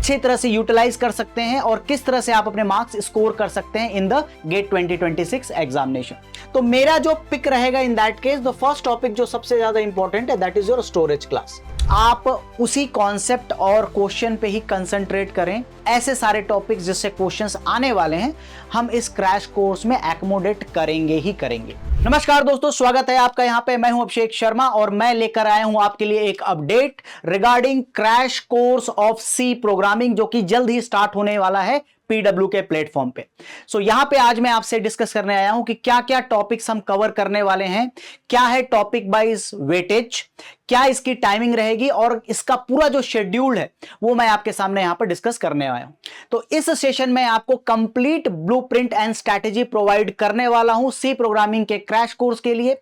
अच्छी तरह से यूटिलाइज कर सकते हैं और किस तरह से आप अपने मार्क्स स्कोर कर सकते हैं इन द गेट 2026 एग्जामिनेशन। तो मेरा जो पिक रहेगा in that case, the first topic जो सबसे ज्यादा इंपॉर्टेंट है that is your storage class. आप उसी कॉन्सेप्ट और क्वेश्चन पे ही कंसंट्रेट करें। ऐसे सारे टॉपिक्स जिससे क्वेश्चंस आने वाले हैं हम इस क्रैश कोर्स में एकोमोडेट करेंगे ही करेंगे। नमस्कार दोस्तों, स्वागत है आपका यहाँ पे। मैं हूं अभिषेक शर्मा और मैं लेकर आया हूं आपके लिए एक update regarding crash course of C programming, जो कि जल्द ही स्टार्ट होने वाला है पीडब्ल्यू के प्लेटफॉर्म पे। सो यहां पे आज मैं आपसे डिस्कस करने आया हूं कि क्या क्या टॉपिक्स हम कवर करने वाले हैं, क्या है टॉपिक वाइज वेटेज, क्या इसकी टाइमिंग रहेगी और इसका पूरा जो शेड्यूल है वो मैं आपके सामने यहां पर डिस्कस करने आया हूं। तो इस सेशन में आपको complete blueprint and strategy provide करने वाला हूं सी प्रोग्रामिंग के क्रैश कोर्स के लिए।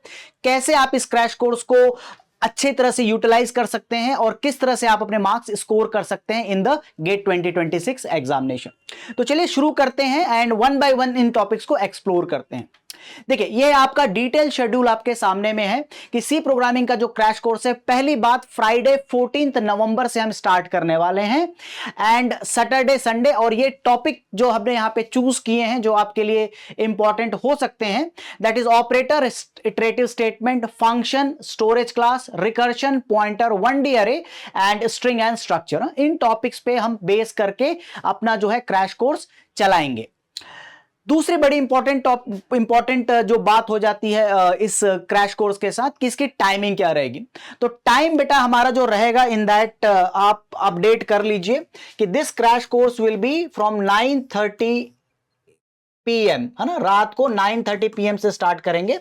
कैसे आप इस क्रैश कोर्स को अच्छी तरह से यूटिलाइज कर सकते हैं और किस तरह से आप अपने मार्क्स स्कोर कर सकते हैं इन द गेट 2026 एग्जामिनेशन। तो चलिए शुरू करते हैं and one by one in topics को एक्सप्लोर करते हैं। देखिए, ये आपका डिटेल शेड्यूल आपके सामने में है कि सी प्रोग्रामिंग का जो क्रैश कोर्स है, पहली बात फ्राइडे 14 नवंबर से हम स्टार्ट करने वाले हैं एंड सैटरडे संडे। और ये टॉपिक जो हमने यहां पे चूज किए हैं जो आपके लिए इंपॉर्टेंट हो सकते हैं, that is operator, iterative statement, function, storage class, recursion, pointer, 1D अरे and string and structure. In topics पे हम बेस करके अपना जो है क्रैश कोर्स चलाएंगे। दूसरी बड़ी इंपॉर्टेंट जो बात हो जाती है इस क्रैश कोर्स के साथ कि इसकी टाइमिंग क्या रहेगी। तो टाइम बेटा हमारा जो रहेगा इन दैट आप अपडेट कर लीजिए कि this crash course will be from 9:30 PM, है ना, रात को 9:30 PM से स्टार्ट करेंगे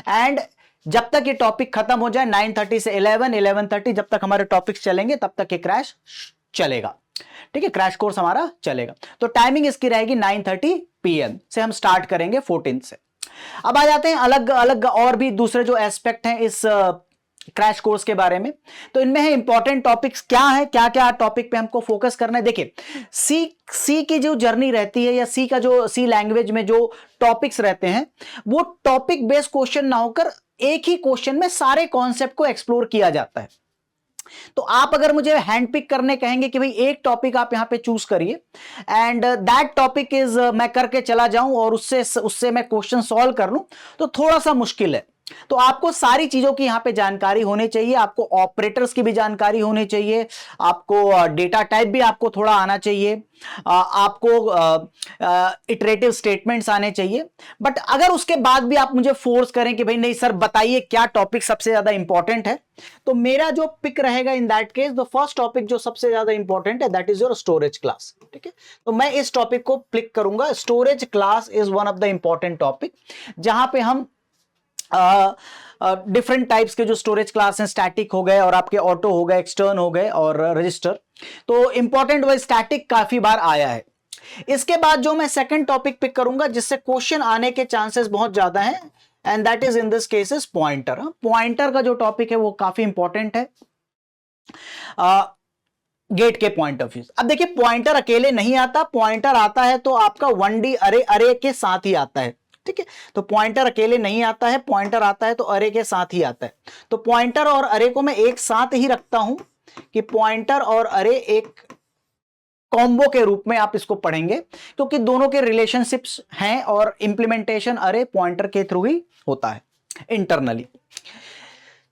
एंड जब तक ये टॉपिक खत्म हो जाए 9:30 से 11:30 जब तक हमारे टॉपिक्स चलेंगे तब तक ये क्रैश चलेगा। ठीक है, क्रैश कोर्स हमारा चलेगा। तो टाइमिंग इसकी रहेगी 9:30 PM से हम स्टार्ट करेंगे 14 से। अब आ जाते हैं अलग अलग और भी दूसरे जो एस्पेक्ट हैं इस क्रैश कोर्स के बारे में। तो इनमें है इंपॉर्टेंट टॉपिक्स क्या है, क्या क्या टॉपिक पे हमको फोकस करना है। देखिए, सी की जो जर्नी रहती है या सी का जो सी लैंग्वेज में जो टॉपिक्स रहते हैं वो टॉपिक बेस्ड क्वेश्चन ना होकर एक ही क्वेश्चन में सारे कॉन्सेप्ट को एक्सप्लोर किया जाता है। तो आप अगर मुझे हैंड पिक करने कहेंगे कि भाई एक टॉपिक आप यहां पे चूज करिए एंड दैट टॉपिक इज मैं करके चला जाऊं और उससे मैं क्वेश्चन सॉल्व कर लूं, तो थोड़ा सा मुश्किल है। तो आपको सारी चीजों की यहां पे जानकारी होनी चाहिए, आपको ऑपरेटर्स की भी जानकारी होनी चाहिए, आपको डेटा टाइप भी आपको थोड़ा आना चाहिए, आपको इटरेटिव स्टेटमेंट्स आने चाहिए। बट अगर उसके बाद भी आप मुझे फोर्स करें कि भाई नहीं सर बताइए क्या टॉपिक सबसे ज्यादा इंपॉर्टेंट है, तो मेरा जो पिक रहेगा in that case, the first topic जो सबसे ज्यादा इंपॉर्टेंट है that is your storage class. ठीक है, तो मैं इस टॉपिक को क्लिक करूंगा। Storage class is one of the important topic जहां पे हम डिफरेंट टाइप्स के जो स्टोरेज क्लास हैं, स्टैटिक हो गए और आपके ऑटो हो गए, एक्सटर्न हो गए और रजिस्टर। तो इंपॉर्टेंट वो स्टैटिक काफी बार आया है। इसके बाद जो मैं सेकंड टॉपिक पिक करूंगा जिससे क्वेश्चन आने के चांसेस बहुत ज्यादा हैं and that is in this cases pointer. Pointer का जो टॉपिक है वो काफी इंपॉर्टेंट है गेट के पॉइंट ऑफ व्यू। अब देखिए, पॉइंटर अकेले नहीं आता, पॉइंटर आता है तो आपका 1D अरे के साथ ही आता है। ठीक है, तो पॉइंटर अकेले नहीं आता है, पॉइंटर आता है तो अरे के साथ ही आता है। तो पॉइंटर और अरे को मैं एक साथ ही रखता हूं कि पॉइंटर और अरे एक कॉम्बो के रूप में आप इसको पढ़ेंगे, क्योंकि दोनों के रिलेशनशिप्स हैं और इंप्लीमेंटेशन अरे पॉइंटर के थ्रू ही होता है इंटरनली।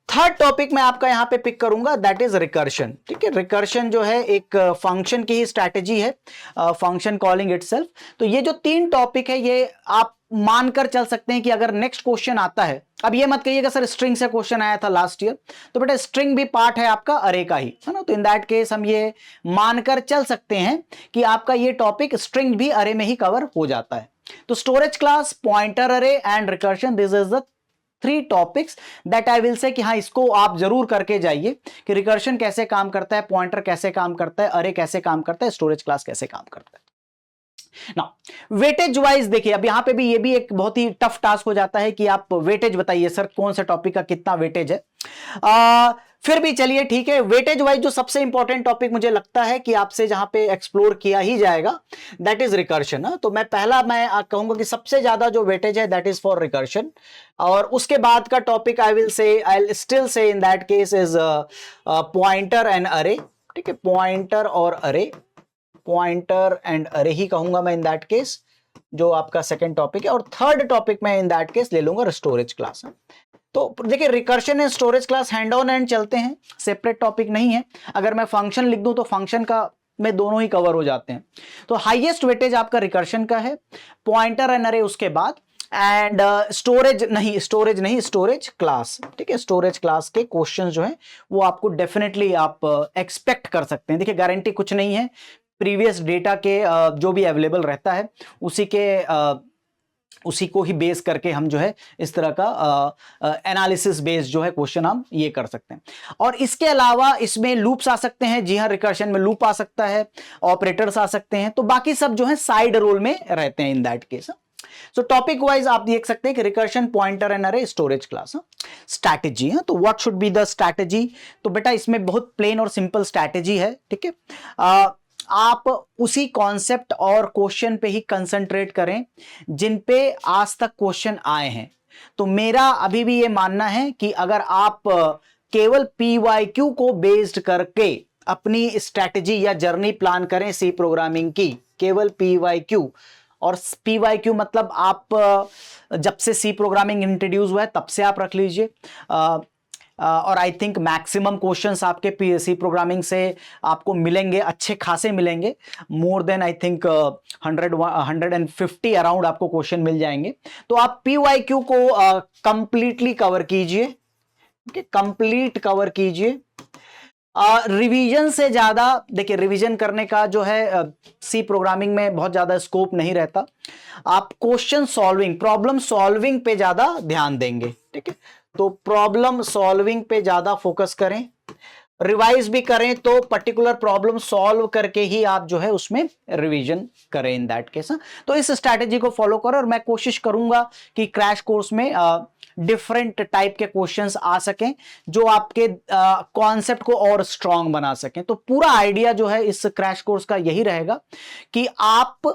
थर्ड टॉपिक मैं आपका यहां पे पिक करूंगा दैट इज रिकर्शन। ठीक है, रिकर्शन जो है एक फंक्शन की ही स्ट्रैटेजी है, फंक्शन कॉलिंग इटसेल्फ। तो ये जो तीन टॉपिक है ये आप मानकर चल सकते हैं कि अगर नेक्स्ट क्वेश्चन आता है, अब ये मत कहिएगा सर स्ट्रिंग से क्वेश्चन आया था लास्ट ईयर, तो बेटा स्ट्रिंग भी पार्ट है आपका अरे का ही, है ना। तो इन दैट केस हम ये मानकर चल सकते हैं कि आपका ये टॉपिक स्ट्रिंग भी अरे में ही कवर हो जाता है। तो स्टोरेज क्लास, पॉइंटर अरे and recursion, this is the 3 topics that I will say कि हाँ इसको आप जरूर करके जाइए कि रिकर्शन कैसे काम करता है, पॉइंटर कैसे काम करता है, अरे कैसे काम करता है, स्टोरेज क्लास कैसे काम करता है। ना वेटेज वाइज देखिए, अब यहां पे भी ये भी एक बहुत ही टफ टास्क हो जाता है कि आप वेटेज बताइए सर कौन से टॉपिक का कितना वेटेज है। फिर भी चलिए ठीक है, वेटेज वाइज जो सबसे इंपॉर्टेंट टॉपिक मुझे लगता है कि आपसे जहां पे एक्सप्लोर किया ही जाएगा दैट इज रिकर्शन। तो मैं कहूंगा कि सबसे ज्यादा जो वेटेज है दैट इज फॉर रिकर्शन। और उसके बाद का topic I will still say in that case is pointer and अरे। ठीक है, पॉइंटर और अरे पॉइंटर एंड अरे ही कहूंगा मैं इन दैट केस, जो आपका सेकंड टॉपिक है। और थर्ड टॉपिक मैं इन दैट केस ले लूंगा स्टोरेज क्लास। तो देखिए recursion and storage class hand on hand चलते हैं, सेपरेट टॉपिक नहीं है। अगर मैं फंक्शन लिख दूं तो फंक्शन का में दोनों ही कवर हो जाते हैं। तो हाईएस्ट वेटेज आपका रिकर्शन का है, पॉइंटर एंड अरे उसके बाद, एंड स्टोरेज क्लास। ठीक है, स्टोरेज क्लास के क्वेश्चंस जो हैं वो आपको डेफिनेटली आप एक्सपेक्ट कर सकते हैं। देखिए गारंटी कुछ नहीं है, प्रीवियस डेटा के जो भी अवेलेबल रहता है उसी को ही बेस करके हम जो है इस तरह का एनालिसिस बेस्ड जो है क्वेश्चन हम ये कर सकते हैं। और इसके अलावा इसमें लूप्स आ सकते हैं, जी हाँ रिकर्शन में लूप आ सकता है, ऑपरेटर्स आ सकते हैं, तो बाकी सब जो है साइड रोल में रहते हैं in that case. So topic wise आप देख सकते हैं कि रिकर्शन, पॉइंटर एंड अरे, स्टोरेज क्लास। स्ट्रैटेजी है, तो what should be the strategy? तो बेटा इसमें बहुत प्लेन और सिंपल स्ट्रैटेजी है। ठीक है, आप उसी कॉन्सेप्ट और क्वेश्चन पे ही कंसंट्रेट करें जिन पे आज तक क्वेश्चन आए हैं। तो मेरा अभी भी ये मानना है कि अगर आप केवल PYQ को बेस्ड करके अपनी स्ट्रैटेजी या जर्नी प्लान करें सी प्रोग्रामिंग की, केवल PYQ, और PYQ मतलब आप जब से सी प्रोग्रामिंग इंट्रोड्यूस हुआ है तब से आप रख लीजिए। और आई थिंक मैक्सिमम क्वेश्चंस आपके PSC प्रोग्रामिंग से आपको मिलेंगे, अच्छे खासे मिलेंगे, more than I think 150 around आपको क्वेश्चन मिल जाएंगे। तो आप PYQ को कंप्लीटली कवर कीजिए, कंप्लीट कवर कीजिए। रिवीजन से ज्यादा, देखिए रिवीजन करने का जो है सी प्रोग्रामिंग में बहुत ज्यादा स्कोप नहीं रहता। आप क्वेश्चन सॉल्विंग, प्रॉब्लम सॉल्विंग पे ज्यादा ध्यान देंगे। ठीक है, तो प्रॉब्लम सॉल्विंग पे ज्यादा फोकस करें। रिवाइज भी करें तो पर्टिकुलर प्रॉब्लम सॉल्व करके ही आप जो है उसमें रिवीजन करें इन दैट केस। तो इस स्ट्रैटेजी को फॉलो करो, और मैं कोशिश करूंगा कि क्रैश कोर्स में डिफरेंट टाइप के क्वेश्चंस आ सकें जो आपके कॉन्सेप्ट को और स्ट्रांग बना सकें। तो पूरा आइडिया जो है इस क्रैश कोर्स का यही रहेगा कि आप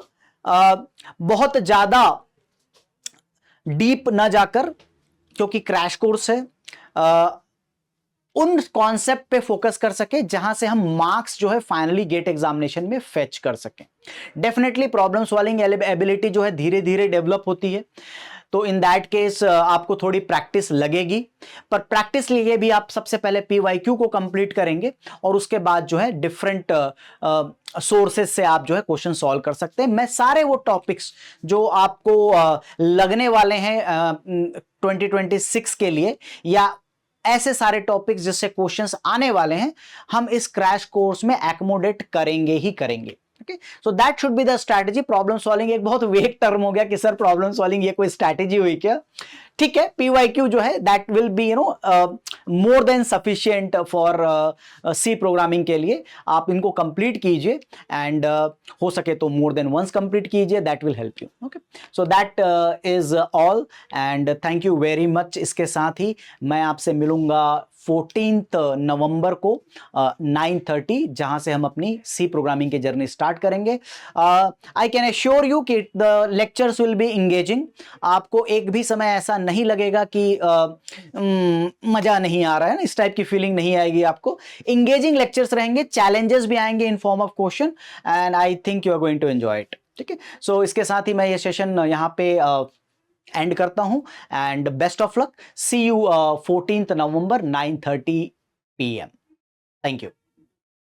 बहुत ज्यादा डीप ना जाकर, क्योंकि क्रैश कोर्स है, उन कॉन्सेप्ट पे फोकस कर सके जहां से हम मार्क्स जो है फाइनली गेट एग्जामिनेशन में फेच कर सकें। डेफिनेटली प्रॉब्लम सॉल्विंग एबिलिटी जो है धीरे धीरे डेवलप होती है, तो इन दैट केस आपको थोड़ी प्रैक्टिस लगेगी, पर प्रैक्टिस लिए भी आप सबसे पहले PYQ को कंप्लीट करेंगे और उसके बाद जो है डिफरेंट सोर्सेज से आप जो है क्वेश्चन सॉल्व कर सकते हैं। मैं सारे वो टॉपिक्स जो आपको लगने वाले हैं 2026 के लिए, या ऐसे सारे टॉपिक्स जिससे क्वेश्चंस आने वाले हैं, हम इस क्रैश कोर्स में एकोमोडेट करेंगे ही करेंगे। Okay, so that should be the strategy. Problem solving एक बहुत वेग टर्म हो गया कि सर प्रॉब्लम सॉल्विंग ये कोई स्ट्रैटेजी हुई क्या? ठीक है, PYQ जो है that will be more than sufficient for C programming के लिए। आप इनको कंप्लीट कीजिए, एंड हो सके तो मोर देन वंस कंप्लीट कीजिए, that will help you. Okay, so that is all, and thank you very much. इसके साथ ही मैं आपसे मिलूंगा 14 नवंबर को 9:30, जहां से हम अपनी सी प्रोग्रामिंग की जर्नी स्टार्ट करेंगे। आई कैन एश्योर यू कि the lectures will be engaging. आपको एक भी समय ऐसा नहीं लगेगा कि मजा नहीं आ रहा है ना, इस टाइप की फीलिंग नहीं आएगी आपको। इंगेजिंग लेक्चर्स रहेंगे, चैलेंजेस भी आएंगे in form of question, and I think you are going to enjoy it. ठीक है, सो इसके साथ ही मैं ये सेशन यहाँ पे एंड करता हूं, and best of luck. See you 14 November 9:30 PM। Thank you.